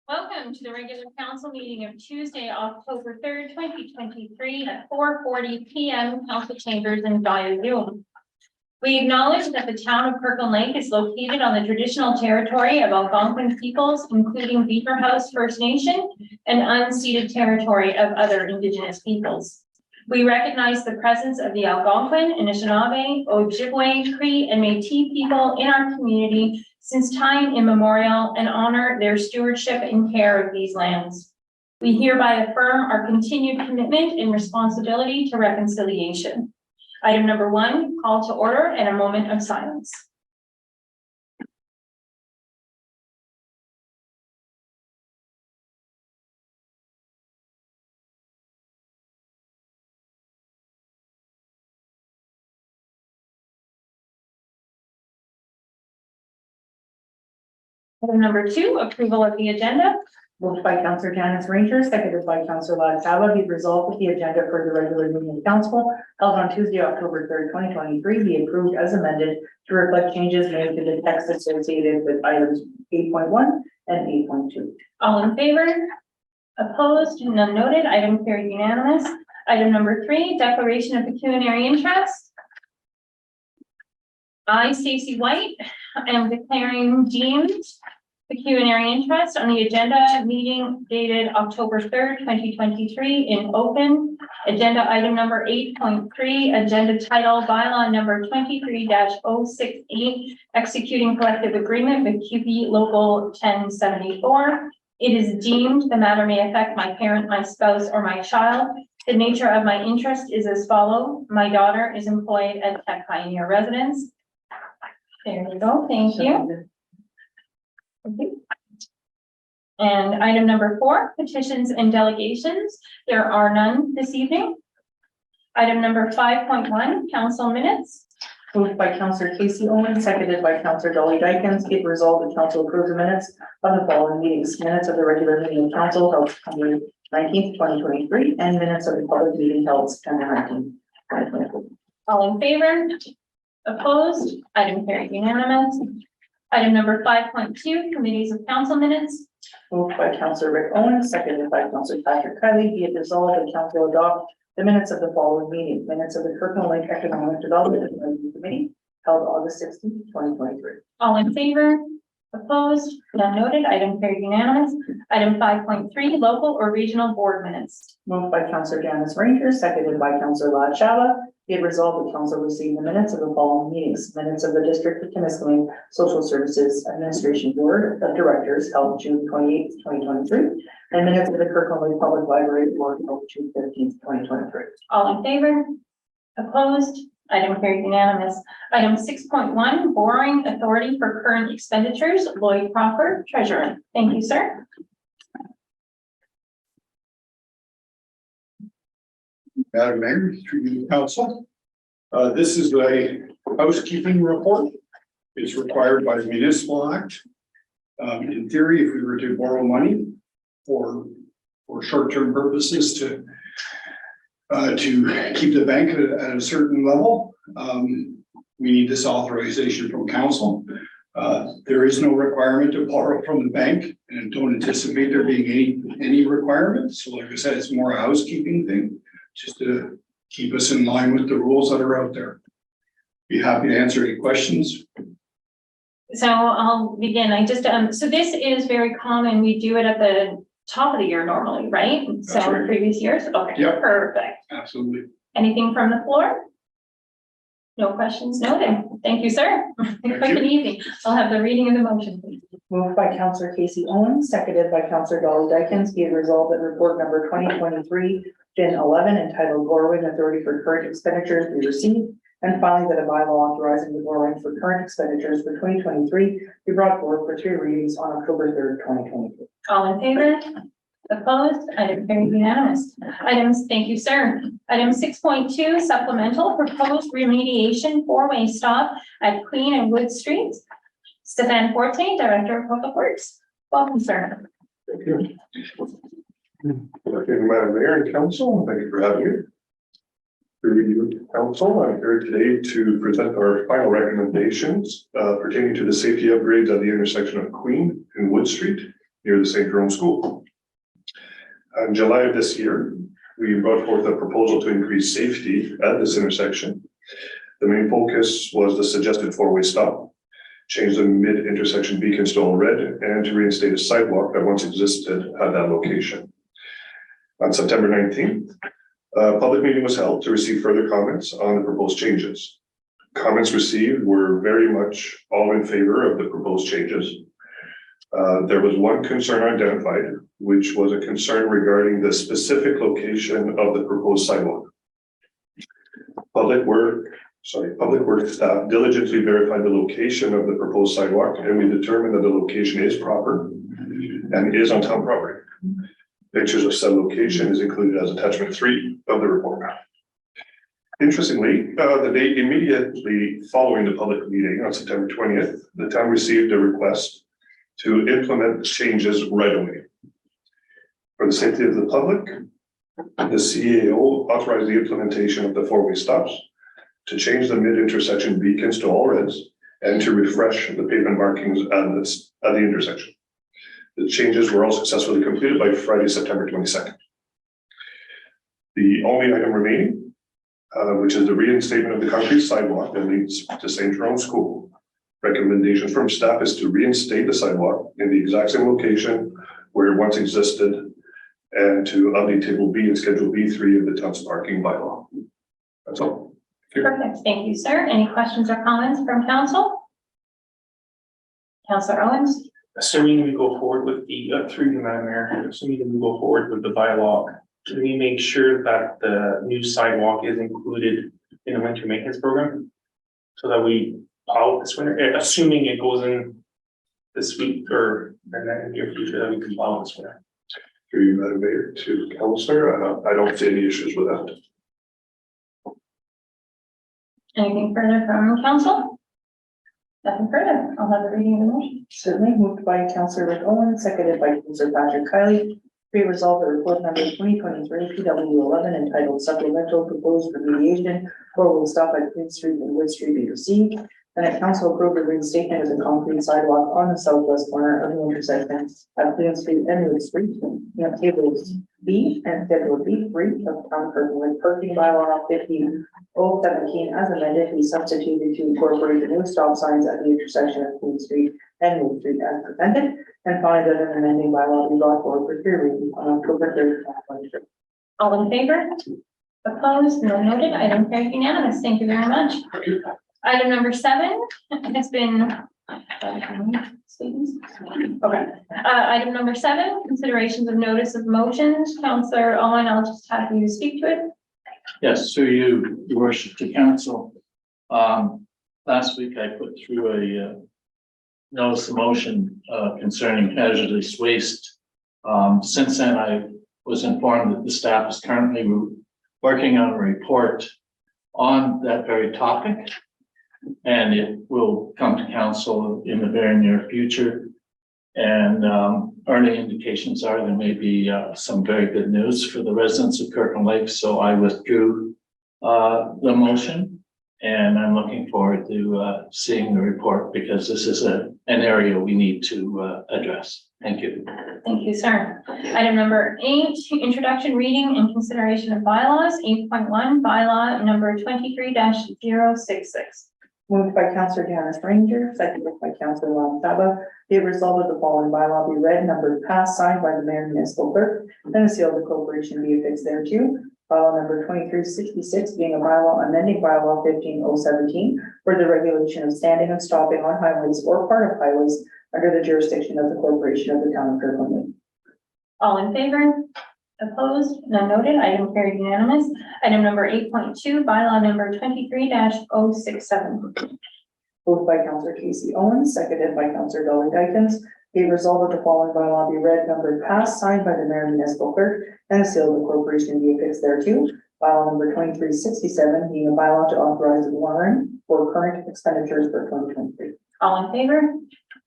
Welcome to the regular council meeting of Tuesday, October 3rd, 2023 at 4:40 p.m. Council chambers and via Zoom. We acknowledge that the town of Kirkland Lake is located on the traditional territory of Algonquin peoples, including Beaver House First Nation and unceded territory of other Indigenous peoples. We recognize the presence of the Algonquin, Anishinaabe, Ojibwe, Cree, and Métis people in our community since time immemorial and honor their stewardship and care of these lands. We hereby affirm our continued commitment and responsibility to reconciliation. Item number 1, call to order and a moment of silence. Item number 2, approval of the agenda. Moved by Councillor Janice Ranger, seconded by Councillor Latava. Be resolved that the agenda for the regular meeting of council held on Tuesday, October 3rd, 2023 be approved as amended to reflect changes made to the text associated with items 8.1 and 8.2. All in favor? Opposed? None noted. Item carried unanimous. Item number 3, declaration of pecuniary interest. I, Stacey White, am declaring deemed pecuniary interest on the agenda meeting dated October 3rd, 2023 in open. Agenda item number 8.3, agenda title bylaw number 23-068, executing collective agreement with QP Local 1074. It is deemed the matter may affect my parent, my spouse, or my child. The nature of my interest is as follows. My daughter is employed at Tech Pioneer Residence. There you go. Thank you. And item number 4, petitions and delegations. There are none this evening. Item number 5.1, council minutes. Moved by Councillor Casey Owens, seconded by Councillor Dolly Dykens. Be it resolved that council approves the minutes of the following meetings: minutes of the regular meeting of council held September 19th, 2023, and minutes of the public meeting held September 19th, 2023. All in favor? Opposed? Item carried unanimous. Item number 5.2, committees of council minutes. Moved by Councillor Rick Owens, seconded by Councillor Patrick Kiley. Be it resolved that council adopt the minutes of the following meeting: minutes of the Kirkland Lake Economic Development Advisory Committee held August 16th, 2023. All in favor? Opposed? None noted. Item carried unanimous. Item 5.3, local or regional board minutes. Moved by Councillor Janice Ranger, seconded by Councillor Latava. Be it resolved that council receive the minutes of the following meetings: minutes of the District of Timiskaming Social Services Administration Board of Directors held June 28th, 2023, and minutes of the Kirkland Lake Public Library Board held June 15th, 2023. All in favor? Opposed? Item carried unanimous. Item 6.1, borrowing authority for current expenditures. Lloyd Crawford, Treasurer. Thank you, sir. Madam Mayor, through the council. This is a housekeeping report. It's required by the Municipal Act. In theory, if we were to borrow money for short-term purposes to keep the bank at a certain level, we need this authorization from council. There is no requirement to borrow from the bank, and don't anticipate there being any requirements. So like I said, it's more a housekeeping thing, just to keep us in line with the rules that are out there. Be happy to answer any questions. So I'll begin. I just, so this is very common. We do it at the top of the year normally, right? So That's right. previous years. Okay, Yep. Perfect. Absolutely. Anything from the floor? No questions noted. Thank you, sir. Quick and easy. I'll have the reading of the motion, please. Moved by Councillor Casey Owens, seconded by Councillor Dolly Dykens. Be it resolved that report number 2023-11 entitled Borrowing Authority for Current Expenditures be received, and finally that a bylaw authorizing the borrowing for current expenditures for 2023 be brought forward for 3 readings on October 3rd, 2023. All in favor? Opposed? Item carried unanimous. Items, thank you, sir. Item 6.2, supplemental proposed remediation 4-way stop at Queen and Wood Streets. Stefan Forte, Director of Public Works. Welcome, sir. Thank you. Okay, Madam Mayor and Council, thank you for having me. Through you, Council, I'm here today to present our final recommendations pertaining to the safety upgrades at the intersection of Queen and Wood Street near the St. Jerome School. In July of this year, we brought forth a proposal to increase safety at this intersection. The main focus was the suggested four-way stop, change the mid-intersection beacons to all red, and to reinstate a sidewalk that once existed at that location. On September 19th, a public meeting was held to receive further comments on the proposed changes. Comments received were very much all in favor of the proposed changes. There was one concern identified, which was a concern regarding the specific location of the proposed sidewalk. Public Works staff diligently verified the location of the proposed sidewalk, and we determined that the location is proper and is on town property. Pictures of said location is included as attachment 3 of the report. Interestingly, the day immediately following the public meeting on September 20th, the town received a request to implement the changes right away. For the safety of the public, the CAO authorized the implementation of the four-way stops, to change the mid-intersection beacons to all reds, and to refresh the pavement markings at the intersection. The changes were all successfully completed by Friday, September 22nd. The only item remaining, which is the reinstatement of the concrete sidewalk that leads to St. Jerome School. Recommendations from staff is to reinstate the sidewalk in the exact same location where it once existed, and to update table B and schedule B3 of the town's parking bylaw. That's all. Perfect. Thank you, sir. Any questions or comments from council? Councillor Owens? Assuming we go forward with the, through the Madam Mayor, assuming we go forward with the bylaw, can we make sure that the new sidewalk is included in the winter maintenance program? So that we plow this winter, assuming it goes in this week or in the near future, that we can plow this winter. Through you, Madam Mayor, to Councillor, I don't see any issues with that. Anything further from council? Nothing further. I'll have the reading of the motion. Certainly moved by Councillor Rick Owens, seconded by Councillor Patrick Kiley. Be resolved that report number 2023 PW11 entitled Supplemental Proposed Remediation four-way stop at Queen Street and Wood Street be received, and that council approve the reinstatement of the concrete sidewalk on the southwest corner of the intersection at Queen Street and Wood Street. Tables B and schedule B3 of town Kirkland parking bylaw 15017 as amended be substituted to incorporate the new stop signs at the intersection of Queen Street and Wood Street as presented, and find that an amending bylaw be brought forward for peer review on October 3rd, 2023. All in favor? Opposed? No noted. Item carried unanimous. Thank you very much. Item number 7 has been. Okay. Item number 7, considerations of notice of motions. Councillor Owen, I'll just have you speak to it. Yes, through you, your worship to council. Last week I put through a notice of motion concerning hazardous waste. Since then, I was informed that the staff is currently working on a report on that very topic, and it will come to council in the very near future. And early indications are there may be some very good news for the residents of Kirkland Lake. So I withdrew the motion, and I'm looking forward to seeing the report, because this is an area we need to address. Thank you. Thank you, sir. Item number 8, introduction, reading, and consideration of bylaws. 8.1, bylaw number 23-066. Moved by Councillor Janice Ranger, seconded by Councillor Ron Saba. Be it resolved that the following bylaw be read, numbered, passed, signed by the mayor and municipal clerk, and the seal of the corporation be affixed thereto. Bylaw number 2366 being a bylaw amending bylaw 15017 for the regulation of standing and stopping on highways or part of highways under the jurisdiction of the corporation of the town of Kirkland Lake. All in favor? Opposed? None noted. Item carried unanimous. Item number 8.2, bylaw number 23-067. Moved by Councillor Casey Owens, seconded by Councillor Dolly Dykens. Be resolved that the following bylaw be read, numbered, passed, signed by the mayor and municipal clerk, and the seal of the corporation be affixed thereto. Bylaw number 2367 being a bylaw to authorize the warrant for current expenditures for 2023. All in favor?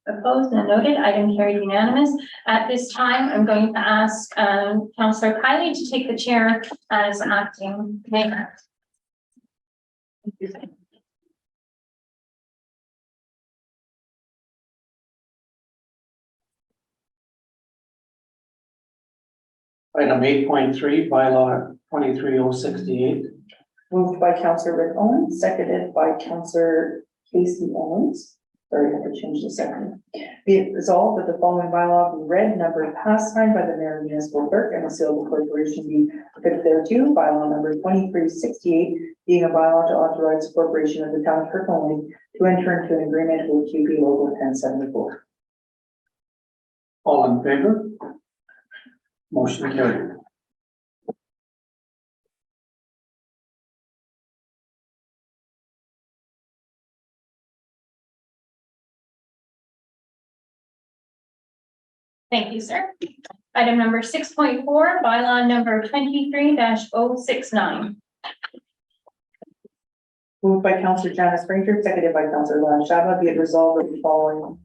Opposed? None noted. Item carried unanimous. At this time, I'm going to ask Councillor Kiley to take the chair as acting mayor. Item 8.3, bylaw 23068. Moved by Counselor Rick Owens, seconded by Counselor Casey Owens. Sorry, I have to change the second. Be it resolved that the following bylaw be read, numbered, passed, signed by the mayor and municipal clerk, and the seal of the corporation be affixed thereto. Bylaw number 2368, being a bylaw to authorize the corporation of the town of Kirkland Lake to enter into an agreement with QP Local 1074. All in favor? Motion carried. Thank you, sir. Item number 6.4, bylaw number 23-069. Moved by Counselor Janice Ranger, seconded by Counselor Lon Shaba, be it resolved that the following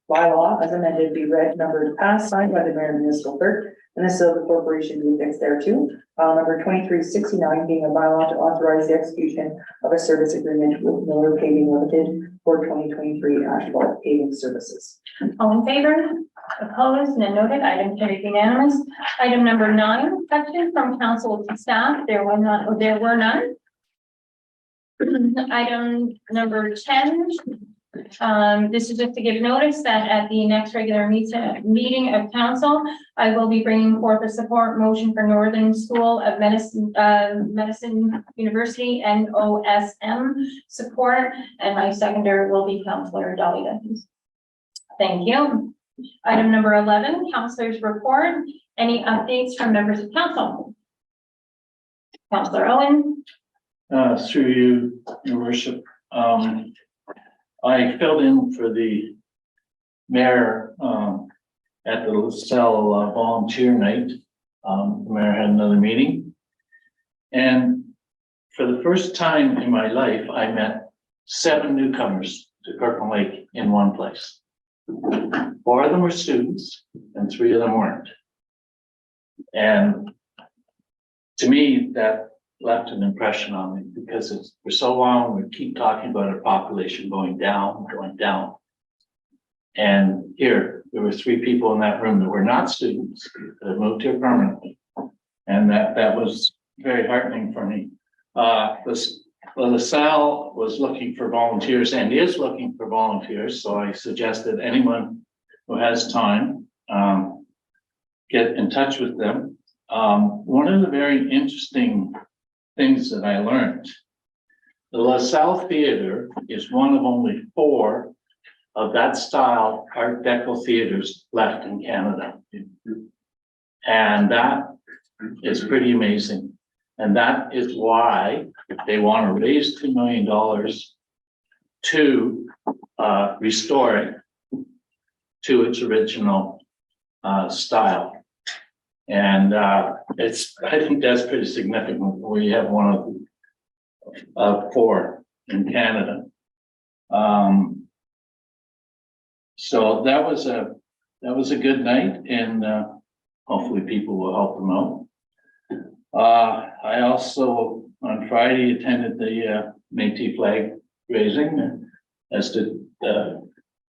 bylaw as amended be read, numbered, passed, signed by the mayor and municipal clerk, and the seal of the corporation be affixed thereto. File number 2369 being a bylaw to authorize the execution of a service agreement with Miller Paving Limited for 2023 asphalt paving services. All in favor? Opposed? None noted. Item carried unanimous. Item number 9, questions from council to staff. There were none. Item number 10. This is just to give notice that at the next regular meeting of council, I will be bringing forth a support motion for Northern School of Medicine, Medicine University, NOSM support, and my seconder will be Councillor Dolly Duffy. Thank you. Item number 11, councillors report. Any updates from members of council? Councillor Owen. Through you, your worship, I filled in for the mayor, at the LaSalle volunteer night. The mayor had another meeting. And for the first time in my life, I met 7 newcomers to Kirkland Lake in one place. 4 of them were students and 3 of them weren't. And to me, that left an impression on me because it's for so long, we keep talking about our population going down. And here, there were 3 people in that room that were not students that had moved here permanently. And that was very heartening for me. LaSalle was looking for volunteers and is looking for volunteers. So I suggested anyone who has time, get in touch with them. One of the very interesting things that I learned, the LaSalle Theater is one of only 4 of that style Art Deco theaters left in Canada. And that is pretty amazing. And that is why they want to raise $2 million to restore it to its original style. And I think that's pretty significant. We have one of 4 in Canada. So that was a good night, and hopefully people will help them out. I also on Friday attended the Métis flag raising, as did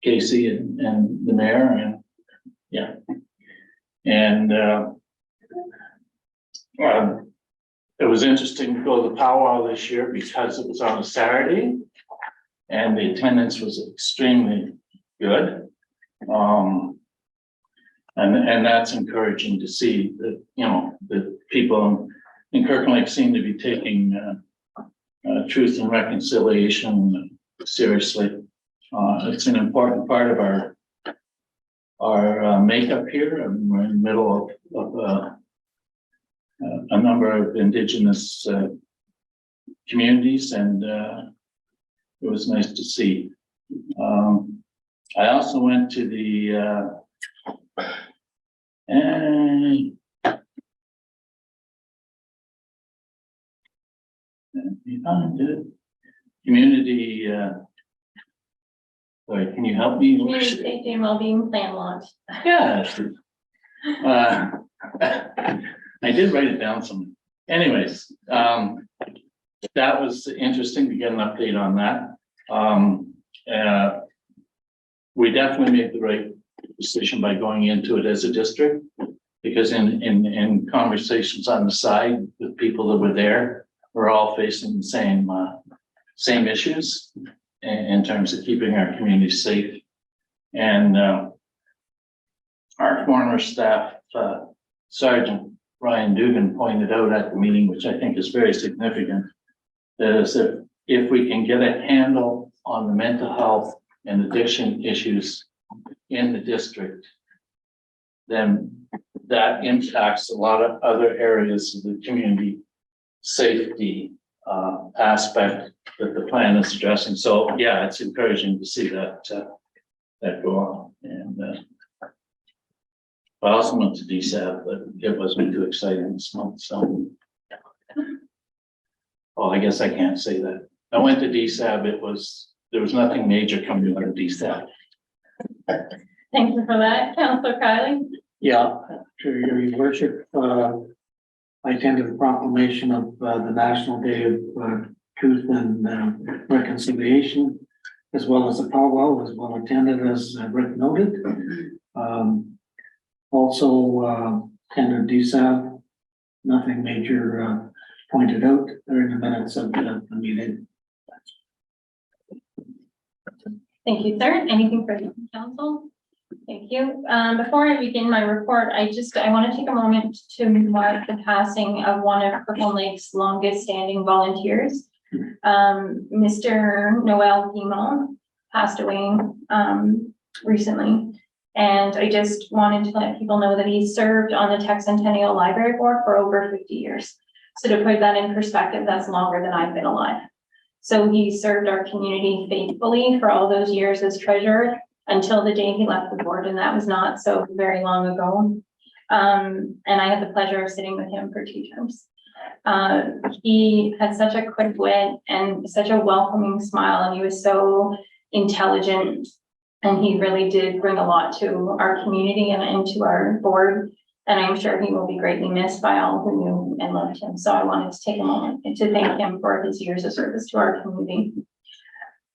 Casey and the mayor, and yeah. And it was interesting to go to the powwow this year because it was on a Saturday and the attendance was extremely good. And that's encouraging to see that, you know, the people in Kirkland Lake seem to be taking truth and reconciliation seriously. It's an important part of our makeup here. We're in the middle of a number of Indigenous communities, and it was nice to see. I also went to the community. Sorry, can you help me? Community Safety and Wellbeing Plan launch. Yeah. I did write it down some. Anyways, that was interesting to get an update on that. We definitely made the right decision by going into it as a district. Because in conversations on the side with people that were there, we're all facing the same issues in terms of keeping our community safe. And our former staff, Sergeant Ryan Dugan pointed out at the meeting, which I think is very significant, is that if we can get a handle on the mental health and addiction issues in the district, then that impacts a lot of other areas of the community safety aspect that the plan is addressing. So yeah, it's encouraging to see that go on. And I also went to DSAB, but it wasn't too exciting this month. So, oh, I guess I can't say that. I went to DSAB. There was nothing major coming out of DSAB. Thank you for that, Councillor Kylie. Yeah, to your worship, I attended the proclamation of the National Day of Truth and Reconciliation, as well as the powwow, was well attended, as Rick noted. Also attended DSAB, nothing major pointed out during the minutes of the meeting. Thank you, sir. Anything further from council? Thank you. Before I begin my report, I want to take a moment to mark the passing of one of Kirkland Lake's longest standing volunteers. Mr. Noel Guimond passed away recently. And I just wanted to let people know that he served on the Tech Centennial Library Board for over 50 years. So to put that in perspective, that's longer than I've been alive. So he served our community faithfully for all those years as treasurer until the day he left the board, and that was not so very long ago. And I had the pleasure of sitting with him for 2 terms. He had such a quick wit and such a welcoming smile, and he was so intelligent, and he really did bring a lot to our community and into our board. And I'm sure he will be greatly missed by all who knew and loved him. So I wanted to take a moment to thank him for his years of service to our community.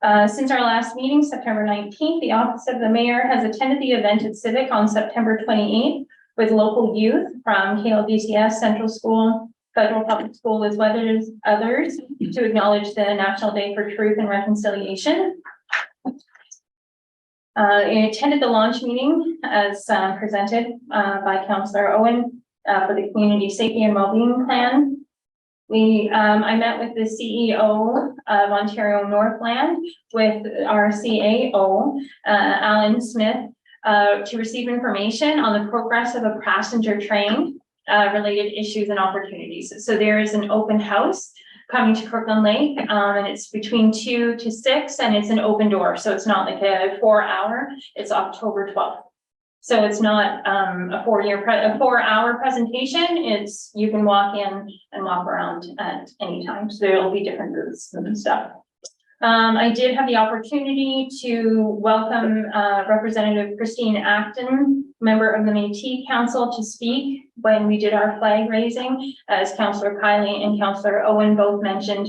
Since our last meeting, September 19th, the Office of the Mayor has attended the event at Civic on September 28th with local youth from KLDCS, Central School, Federal Public School, as well as others, to acknowledge the National Day for Truth and Reconciliation. I attended the launch meeting as presented by Councillor Owen for the Community Safety and Wellbeing Plan. I met with the CEO of Ontario Northland with our CAO, Alan Smith, to receive information on the progress of a passenger train related issues and opportunities. So there is an open house coming to Kirkland Lake, and it's between 2 to 6, and it's an open door. So it's not like a 4-hour, it's October 12th. So it's not a 4-hour presentation. It's, you can walk in and walk around at any time. So there'll be different routes and stuff. I did have the opportunity to welcome Representative Christine Acton, member of the Métis Council, to speak when we did our flag raising. As Councillor Kylie and Councillor Owen both mentioned,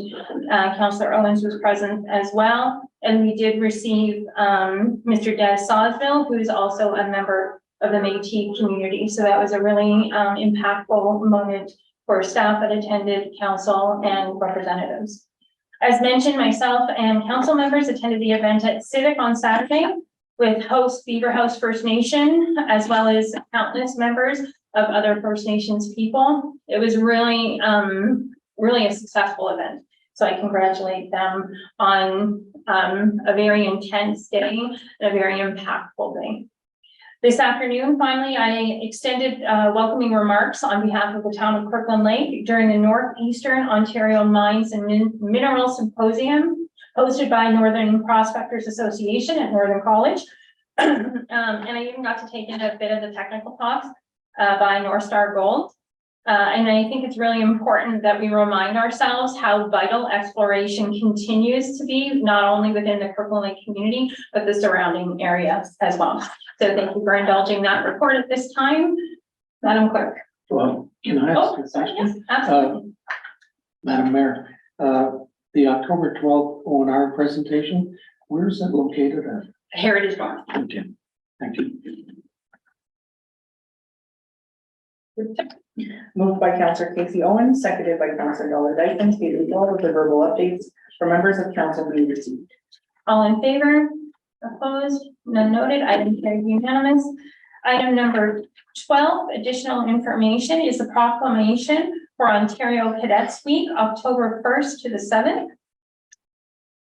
Councillor Owens was present as well. And we did receive Mr. Des Sawsville, who is also a member of the Métis community. So that was a really impactful moment for staff that attended, council and representatives. As mentioned, myself and council members attended the event at Civic on Saturday with host Beaver House First Nation, as well as countless members of other First Nations people. It was really, really a successful event. So I congratulate them on a very intense day and a very impactful day. This afternoon, finally, I extended welcoming remarks on behalf of the town of Kirkland Lake during the Northeastern Ontario Mines and Mineral Symposium hosted by Northern Prospectors Association at Northern College. And I even got to take in a bit of the technical talks by North Star Gold. And I think it's really important that we remind ourselves how vital exploration continues to be, not only within the Kirkland Lake community, but the surrounding areas as well. So thank you for indulging that report at this time, Madam Clerk. Well, can I ask a Sorry, yes, question? absolutely. Madam Mayor, the October 12th ONR presentation, where is it located at? Heritage North. Okay, thank you. Moved by Counselor Casey Owens, seconded by Counselor Dollar Dyken, be it resolved that the verbal updates for members of council be received. All in favor? Opposed? None noted. Item carried unanimous. Item number 12, additional information is the proclamation for Ontario Cadets Week, October 1st to the 7th.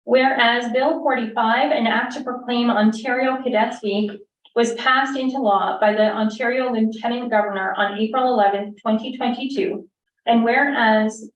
Whereas Bill 45, an act to proclaim Ontario Cadets Week, was passed into law by the Ontario Lieutenant Governor on April 11, 2022. And whereas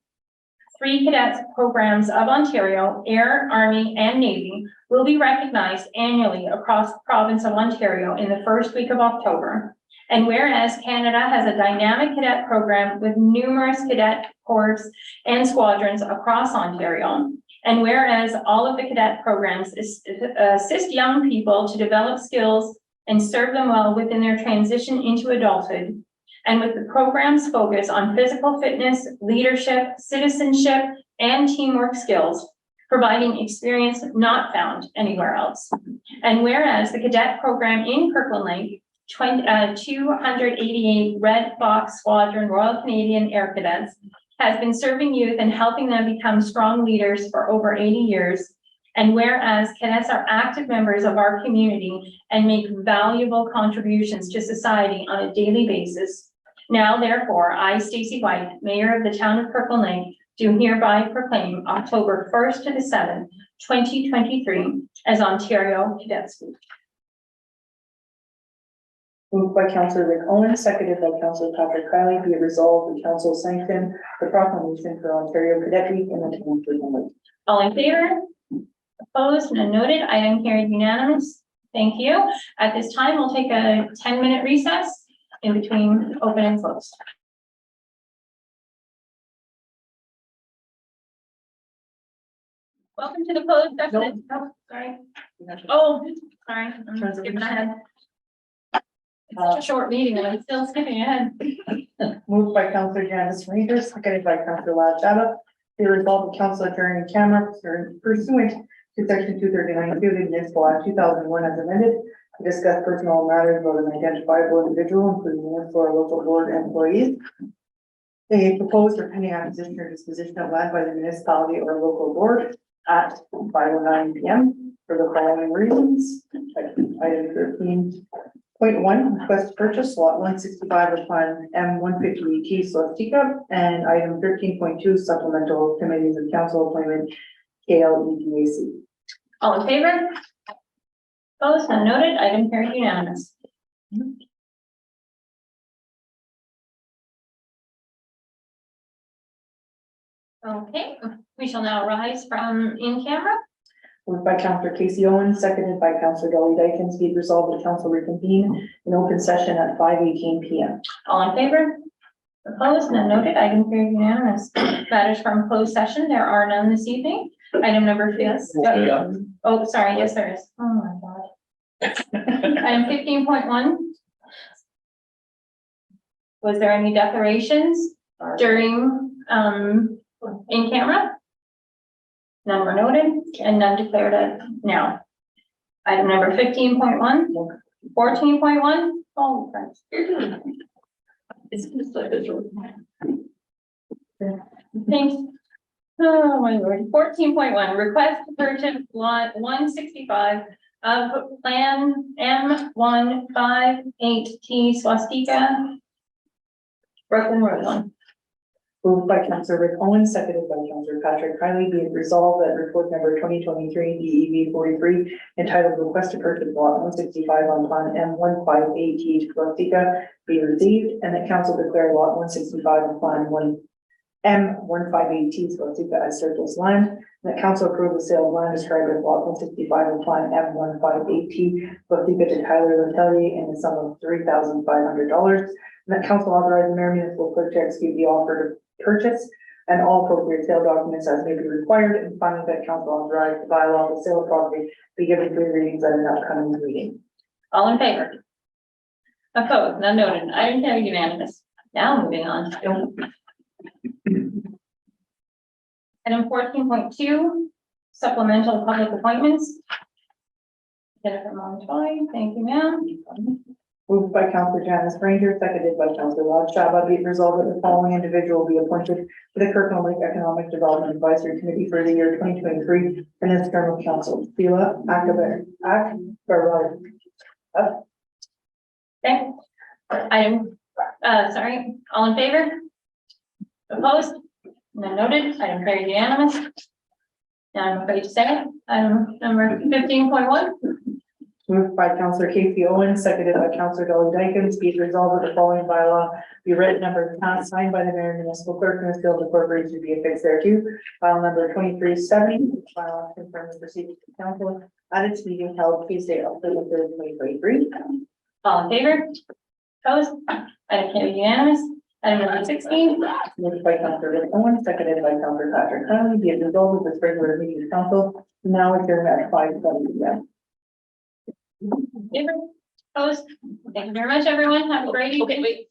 3 cadets programs of Ontario, Air, Army, and Navy, will be recognized annually across the province of Ontario in the first week of October. And whereas Canada has a dynamic cadet program with numerous cadet corps and squadrons across Ontario. And whereas all of the cadet programs assist young people to develop skills and serve them well within their transition into adulthood. And with the program's focus on physical fitness, leadership, citizenship, and teamwork skills, providing experience not found anywhere else. And whereas the cadet program in Kirkland Lake, 288 Red Fox Squadron Royal Canadian Air Cadets, has been serving youth and helping them become strong leaders for over 80 years. And whereas cadets are active members of our community and make valuable contributions to society on a daily basis. Now, therefore, I, Stacey White, Mayor of the Town of Kirkland Lake, do hereby proclaim October 1st to the 7th, 2023 as Ontario Cadets Week. Moved by Counselor Rick Owens, seconded by Counselor Patrick Kiley, be it resolved the council sanction the proclamation for Ontario Cadet Week in the town of Kirkland Lake. All in favor? Opposed? None noted. Item carried unanimous. Thank you. At this time, we'll take a 10-minute recess in between open and closed. Welcome to the closed session. Oh, sorry. Oh, sorry. I'm skipping ahead. It's such a short meeting and I'm still skipping ahead. Moved by Counselor Janice Ranger, seconded by Counselor Lad Shabba, be resolved the council adjourn in camera pursuant to section 239 of the Municipal Act 2001 as amended to discuss personal matters about an identifiable individual, including municipal or local board employees. A proposed or pending acquisition or disposition of land by the municipality or local board at 5:09 p.m. for the following reasons. Item 13.1, request to purchase lot 165 of plan M150 Swastika, and item 13.2, supplemental committees of council appointment KLEDAC. All in favor? Opposed? None noted. Item carried unanimous. Okay, we shall now rise from in camera. Moved by Counselor Casey Owens, seconded by Counselor Dolly Dykens, be it resolved the council reconvene in open session at 5:18 p.m. All in favor? Opposed? None noted. Item carried unanimous. Matters from closed session. There are none this evening. Item number 5. Oh, sorry. Yes, there is. Oh my God. Item 15.1. Was there any declarations during in camera? None were noted and none declared at now. Item number 15.1, 14.1. Oh, friends. Thanks. Oh, my Lord. 14.1, request to purchase lot 165 of plan M158T Swastika, Brooklyn Road 1. Moved by Counselor Rick Owens, seconded by Counselor Patrick Kiley, be it resolved that report number 2023 DEV 43 entitled request to purchase lot 165 on plan M158T Swastika be received, and that council declare lot 165 on plan M158T Swastika as surplus land, and that council approve the sale of land described as lot 165 on plan M158T Swastika to Tyler Letelier in the sum of $3,500, and that council authorize the mayor municipal clerk to execute the offer to purchase and all appropriate sale documents as may be required, and finally that council authorize the bylaw of the sale of property be given 3 readings at an upcoming meeting. All in favor? Opposed? None noted. Item carried unanimous. Now moving on. Item 14.2, supplemental public appointments. Jennifer Montoy, thank you, ma'am. Moved by Counselor Janice Ranger, seconded by Counselor Rod Shaba, be it resolved that the following individual be appointed to the Kirkland Lake Economic Development Advisory Committee for the year 2023 and its term of council. Sheila Akbar. Okay. Item, sorry, all in favor? Opposed? None noted, item carried unanimous. Now I'm afraid to say, item number 15.1. Moved by Counselor Casey Owens, seconded by Counselor Dolly Dykens, be it resolved that the following bylaw be read number signed by the mayor and municipal clerk and sealed the corporation to be affixed thereto. File number 2370, bylaw confirming the procedure to council at its meeting held Tuesday, October 3rd, 2023. All in favor? Opposed? Item carried unanimous. Item number 16. Moved by Counselor Rick Owens, seconded by Counselor Patrick Conley, be it resolved that this regular meeting of council now adjourned at 5:30 p.m. Favor? Opposed? Thank you very much, everyone. Have a great evening.